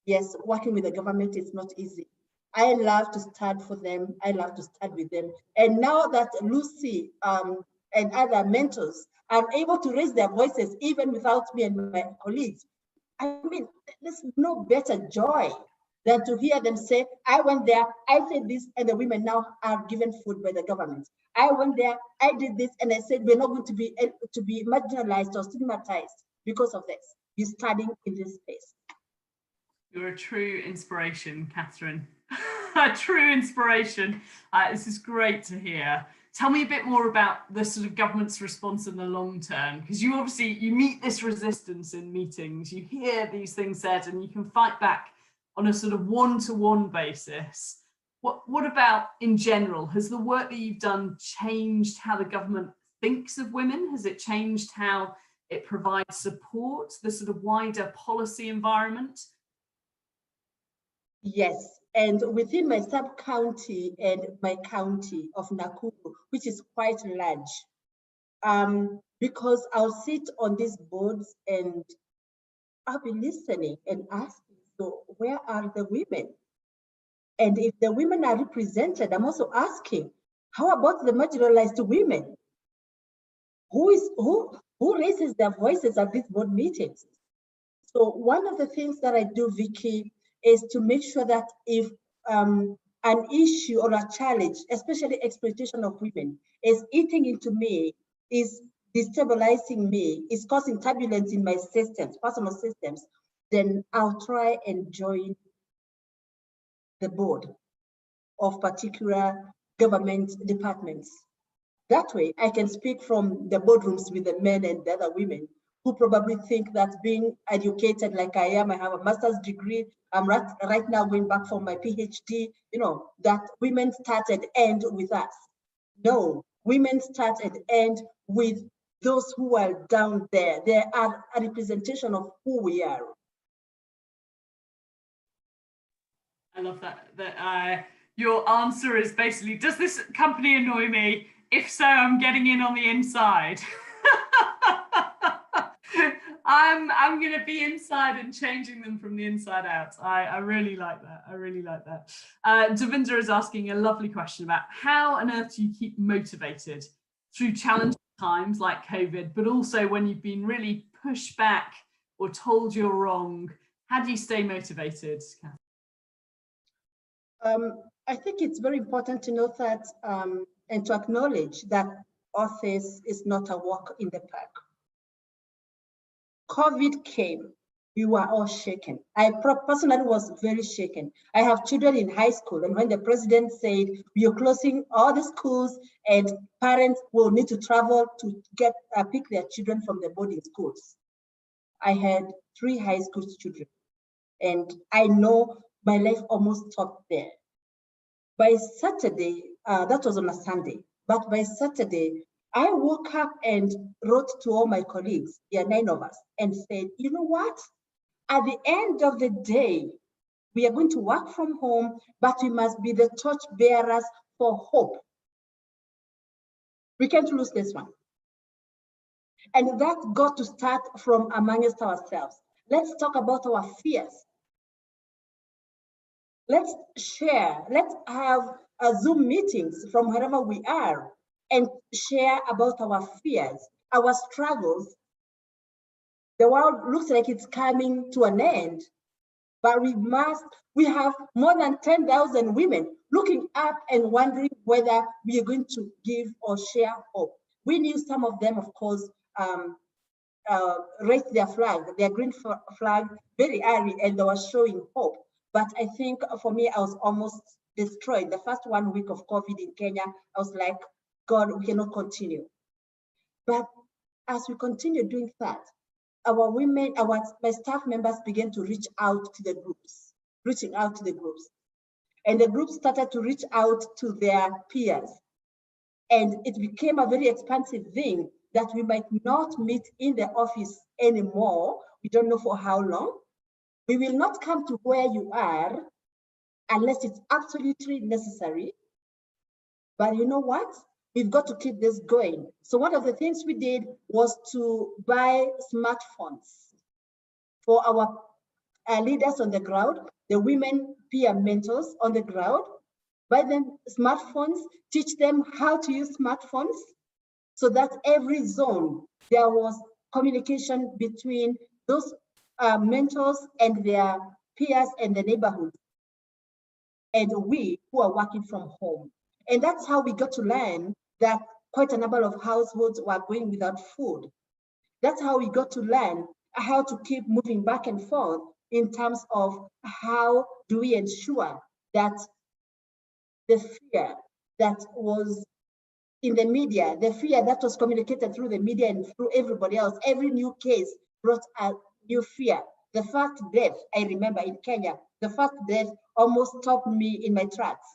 Yes, working with the government is not easy. I love to stand for them. I love to stand with them. And now that Lucy and other mentors are able to raise their voices even without me and my colleagues, I mean, there's no better joy than to hear them say, I went there, I said this, and the women now are given food by the government. I went there, I did this, and I said, we're not going to be marginalized or stigmatized because of this. You're studying in this space. You're a true inspiration, Catherine. A true inspiration. This is great to hear. Tell me a bit more about the sort of government's response in the long term, because you meet this resistance in meetings, you hear these things said, and you can fight back on a sort of one-to-one basis. What about in general? Has the work that you've done changed how the government thinks of women? Has it changed how it provides support, the sort of wider policy environment? Yes, and within my sub-county and my county of Nakuru, which is quite large, because I'll sit on these boards and I'll be listening and asking, so where are the women? And if the women are represented, I'm also asking, how about the marginalized women? Who raises their voices at these board meetings? So one of the things that I do, Vicki, is to make sure that if an issue or a challenge, especially exploitation of women, is eating into me, is destabilizing me, is causing turbulence in my systems, personal systems, then I'll try and join the board of particular government departments. That way, I can speak from the boardrooms with the men and the other women who probably think that being educated like I am, I have a master's degree, I'm right now going back for my PhD, you know, that women start and end with us. No, women start and end with those who are down there. They are a representation of who we are. I love that your answer is basically, does this company annoy me? If so, I'm getting in on the inside. I'm going to be inside and changing them from the inside out. I really like that. I really like that. Devinder is asking a lovely question about how on earth do you keep motivated through challenging times like COVID, but also when you've been really pushed back or told you're wrong? How do you stay motivated, Catherine? I think it's very important to note that and to acknowledge that office is not a walk in the park. COVID came, we were all shaken. I personally was very shaken. I have children in high school, and when the president said we are closing all the schools and parents will need to travel to get pick their children from the boarding schools, I had 3 high school children, and I know my life almost stopped there. By Saturday, that was on a Sunday, but by Saturday, I woke up and wrote to all my colleagues, there are 9 of us, and said, you know what? At the end of the day, we are going to work from home, but we must be the torch bearers for hope. We can't lose this one. And that got to start from amongst ourselves. Let's talk about our fears. Let's share, let's have Zoom meetings from wherever we are and share about our fears, our struggles. The world looks like it's coming to an end, but we have more than 10,000 women looking up and wondering whether we are going to give or share hope. We knew some of them, of course, raised their flag, their green flag very early, and they were showing hope. But I think for me, I was almost destroyed. The first 1 week of COVID in Kenya, I was like, God, we cannot continue. But as we continue doing that, our women, my staff members began to reaching out to the groups. And the groups started to reach out to their peers. And it became a very expansive thing that we might not meet in the office anymore. We don't know for how long. We will not come to where you are unless it's absolutely necessary. But you know what? We've got to keep this going. So one of the things we did was to buy smartphones for our leaders on the ground, the women peer mentors on the ground. Buy them smartphones, teach them how to use smartphones, so that every zone there was communication between those mentors and their peers and the neighborhood, and we who are working from home. And that's how we got to learn that quite a number of households were going without food. That's how we got to learn how to keep moving back and forth in terms of how do we ensure that the fear that was in the media, the fear that was communicated through the media and through everybody else, every new case brought a new fear. The first death, I remember in Kenya, the first death almost stopped me in my tracks.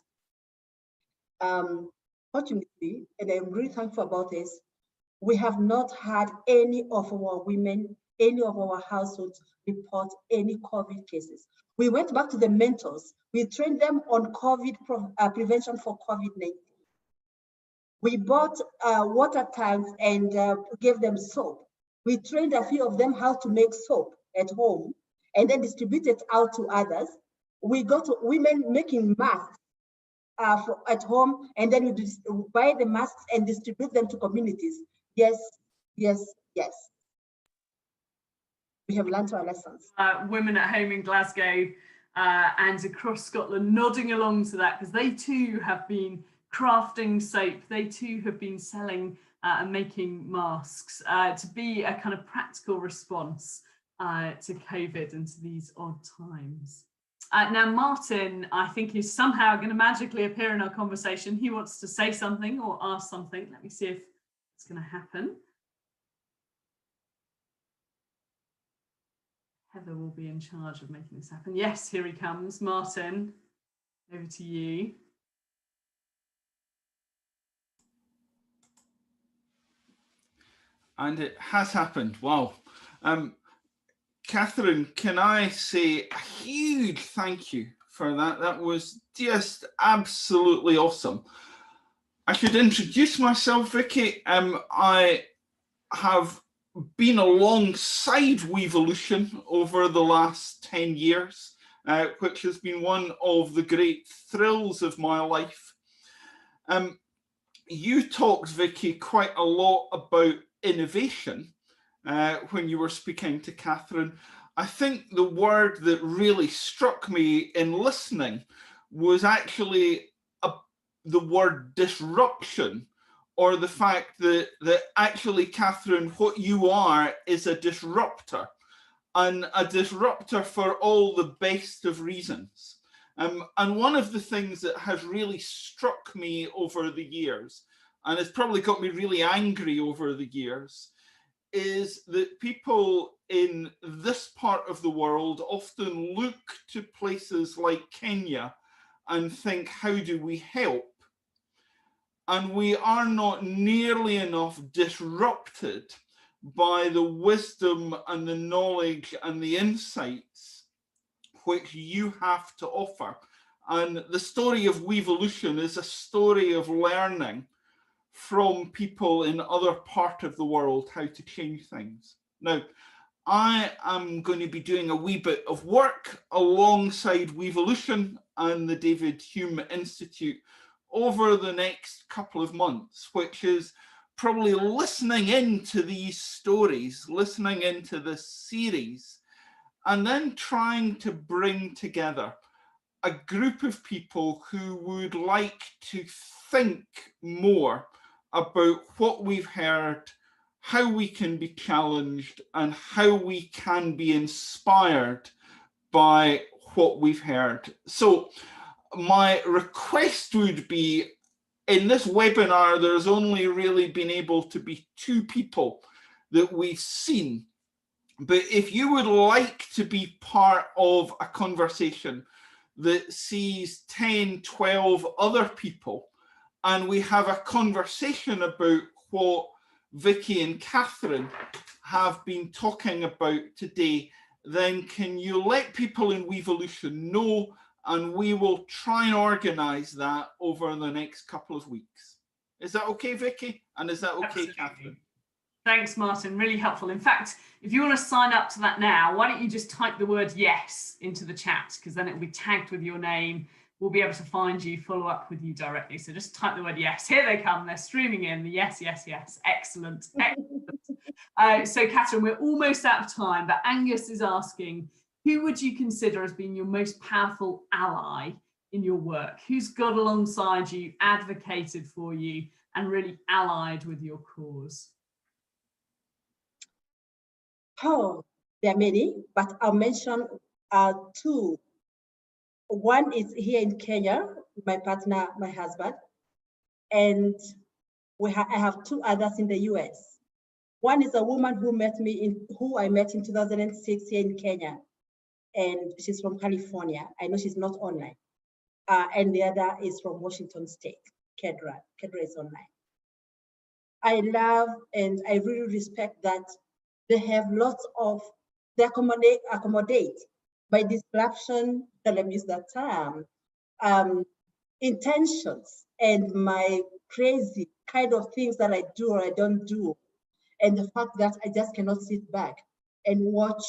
Fortunately, and I'm really thankful about this, we have not had any of our women, any of our households report any COVID cases. We went back to the mentors. We trained them on COVID prevention for COVID-19. We bought water tanks and gave them soap. We trained a few of them how to make soap at home and then distribute it out to others. We got women making masks at home, and then we buy the masks and distribute them to communities. Yes, yes, yes. We have learned our lessons. Women at home in Glasgow and across Scotland nodding along to that, because they too have been crafting soap. They too have been selling and making masks to be a kind of practical response to COVID and to these odd times. Now, Martin, I think, is somehow going to magically appear in our conversation. He wants to say something or ask something. Let me see if it's going to happen. Heather will be in charge of making this happen. Yes, here he comes. Martin, over to you. And it has happened. Wow. Catherine, can I say a huge thank you for that? That was just absolutely awesome. I should introduce myself, Vicki. I have been alongside WEvolution over the last 10 years, which has been one of the great thrills of my life. You talked, Vicki, quite a lot about innovation when you were speaking to Catherine. I think the word that really struck me in listening was actually the word disruption, or the fact that actually, Catherine, what you are is a disruptor, and a disruptor for all the best of reasons. And one of the things that has really struck me over the years, and it's probably got me really angry over the years, is that people in this part of the world often look to places like Kenya and think, how do we help? And we are not nearly enough disrupted by the wisdom and the knowledge and the insights which you have to offer. And the story of WEvolution is a story of learning from people in other parts of the world how to change things. Now, I am going to be doing a wee bit of work alongside WEvolution and the David Hume Institute over the next couple of months, which is probably listening into these stories, listening into this series, and then trying to bring together a group of people who would like to think more about what we've heard, how we can be challenged, and how we can be inspired by what we've heard. So my request would be, in this webinar, there's only really been able to be 2 people that we've seen. But if you would like to be part of a conversation that sees 10, 12 other people, and we have a conversation about what Vicki and Catherine have been talking about today, then can you let people in WEvolution know, and we will try and organise that over the next couple of weeks. Is that okay, Vicki? And is that okay, Absolutely. Catherine? Thanks, Martin. Really helpful. In fact, if you want to sign up to that now, why don't you just type the word yes into the chat, because then it will be tagged with your name. We'll be able to find you, follow up with you directly. So just type the word yes. Here they come. They're streaming in. The yes, yes, yes. Excellent. Excellent. So, Catherine, we're almost out of time, but Angus is asking, who would you consider as being your most powerful ally in your work? Who's got alongside you, advocated for you, and really allied with your cause? Oh, there are many, but I'll mention 2. One is here in Kenya, my partner, my husband, and I have 2 others in the US. One is a woman who I met in 2006 here in Kenya, and she's from California. I know she's not online. And the other is from Washington State, Kedra. Kedra is online. I love and I really respect that they have lots of, they accommodate by disruption, let me use that term, intentions and my crazy kind of things that I do or I don't do. And the fact that I just cannot sit back and watch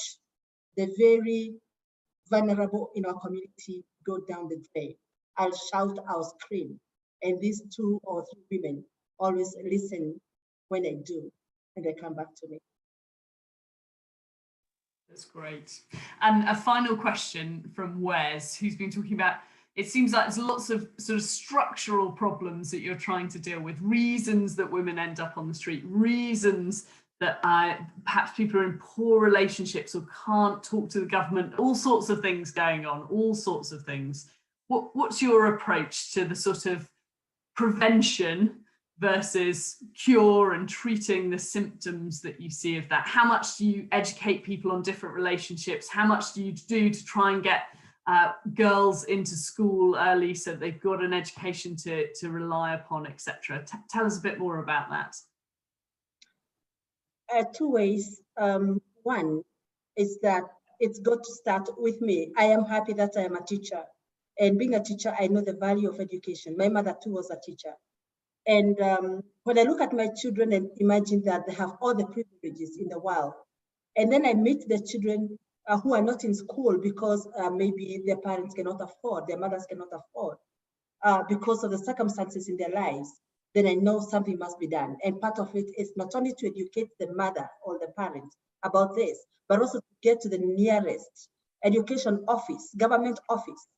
the very vulnerable in our community go down the drain. I'll shout, I'll scream. And these 2 or 3 women always listen when I do, and they come back to me. That's great. And a final question from Wes, who's been talking about, it seems like there's lots of sort of structural problems that you're trying to deal with, reasons that women end up on the street, reasons that perhaps people are in poor relationships or can't talk to the government, all sorts of things going on, all sorts of things. What's your approach to the sort of prevention versus cure and treating the symptoms that you see of that? How much do you educate people on different relationships? How much do you do to try and get girls into school early so they've got an education to rely upon, etc.? Tell us a bit more about that. 2 ways. One is that it's got to start with me. I am happy that I am a teacher. And being a teacher, I know the value of education. My mother too was a teacher. And when I look at my children and imagine that they have all the privileges in the world, and then I meet the children who are not in school because maybe their parents cannot afford, their mothers cannot afford, because of the circumstances in their lives, then I know something must be done. And part of it is not only to educate the mother or the parent about this, but also to get to the nearest education office, government office,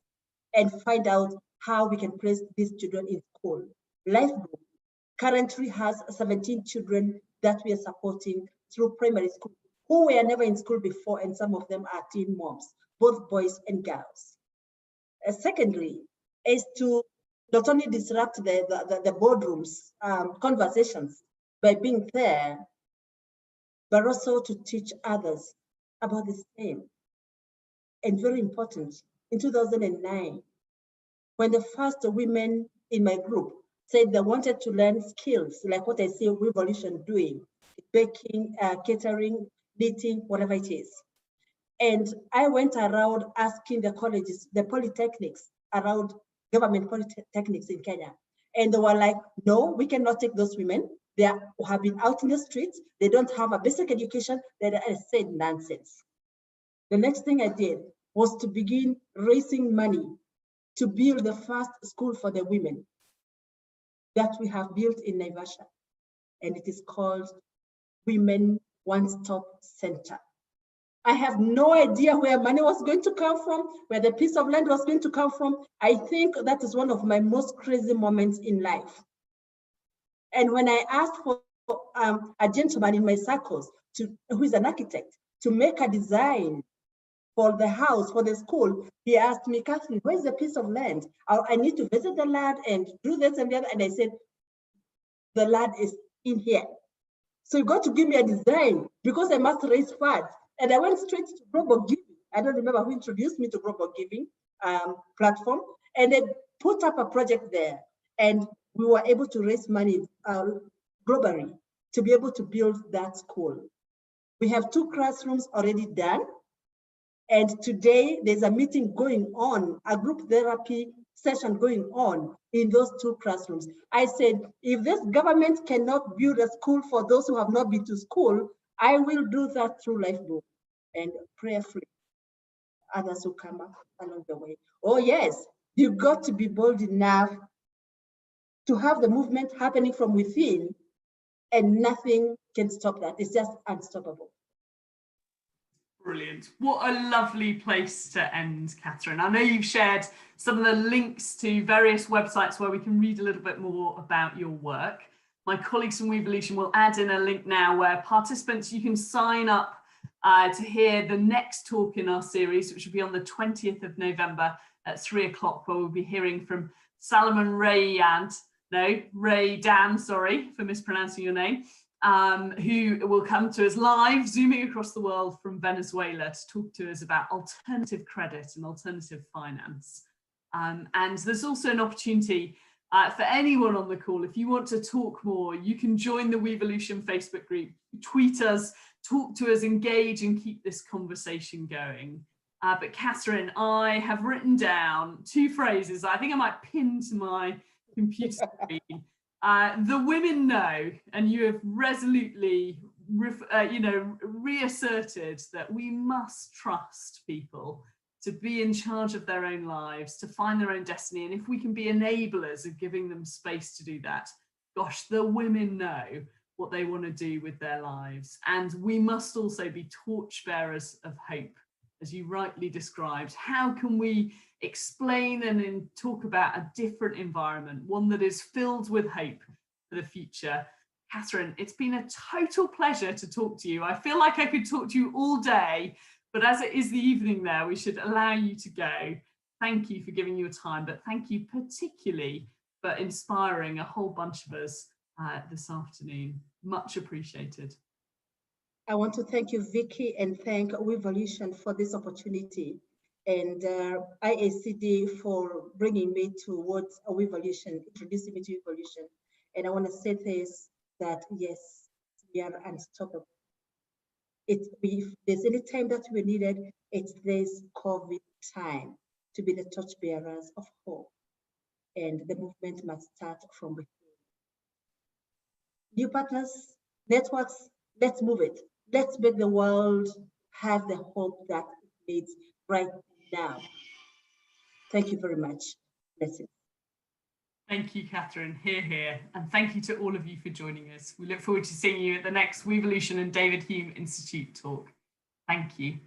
and find out how we can place these children in school. Lifeboat currently has 17 children that we are supporting through primary school, who were never in school before, and some of them are teen moms, both boys and girls. Secondly, is to not only disrupt the boardrooms, conversations by being there, but also to teach others about the same. And very important, in 2009, when the first women in my group said they wanted to learn skills, like what I see WEvolution doing, baking, catering, knitting, whatever it is. And I went around asking the colleges, the polytechnics around, government polytechnics in Kenya. And they were like, no, we cannot take those women. They have been out in the streets. They don't have a basic education. That I said nonsense. The next thing I did was to begin raising money to build the first school for the women that we have built in Naivasha. And it is called Women One-Stop Center. I have no idea where money was going to come from, where the piece of land was going to come from. I think that is one of my most crazy moments in life. And when I asked for a gentleman in my circles, who is an architect, to make a design for the house, for the school, he asked me, Catherine, where's the piece of land? I need to visit the land and do this and the other. And I said, the land is in here. So you got to give me a design because I must raise funds. And I went straight to Global Giving. I don't remember who introduced me to Global Giving platform. And they put up a project there. And we were able to raise money globally to be able to build that school. We have 2 classrooms already done. And today there's a meeting going on, a group therapy session going on in those 2 classrooms. I said, if this government cannot build a school for those who have not been to school, I will do that through Lifeboat and prayerfully. Others will come up along the way. Oh yes, you've got to be bold enough to have the movement happening from within, and nothing can stop that. It's just unstoppable. Brilliant. What a lovely place to end, Catherine. I know you've shared some of the links to various websites where we can read a little bit more about your work. My colleagues from WEvolution will add in a link now where participants, you can sign up to hear the next talk in our series, which will be on the 20th of November at 3 o'clock, where we'll be hearing from Salomon Raydan, sorry for mispronouncing your name, who will come to us live, zooming across the world from Venezuela to talk to us about alternative credit and alternative finance. And there's also an opportunity for anyone on the call, if you want to talk more, you can join the WEvolution Facebook group, tweet us, talk to us, engage and keep this conversation going. But Catherine, I have written down 2 phrases I think I might pin to my computer screen. The women know, and you have resolutely reasserted that we must trust people to be in charge of their own lives, to find their own destiny. And if we can be enablers of giving them space to do that, gosh, the women know what they want to do with their lives. And we must also be torchbearers of hope, as you rightly described. How can we explain and talk about a different environment, one that is filled with hope for the future? Catherine, it's been a total pleasure to talk to you. I feel like I could talk to you all day, but as it is the evening there, we should allow you to go. Thank you for giving your time, but thank you particularly for inspiring a whole bunch of us this afternoon. Much appreciated. I want to thank you, Vicki, and thank WEvolution for this opportunity, and IACD for bringing me towards WEvolution, introducing me to WEvolution. And I want to say this, that yes, we are unstoppable. If there's any time that we needed, it's this COVID time to be the torchbearers of hope. And the movement must start from within. New partners, networks, let's move it. Let's make the world have the hope that it needs right now. Thank you very much. Blessings. Thank you, Catherine. Hear, hear. And thank you to all of you for joining us. We look forward to seeing you at the next WEvolution and David Hume Institute talk. Thank you.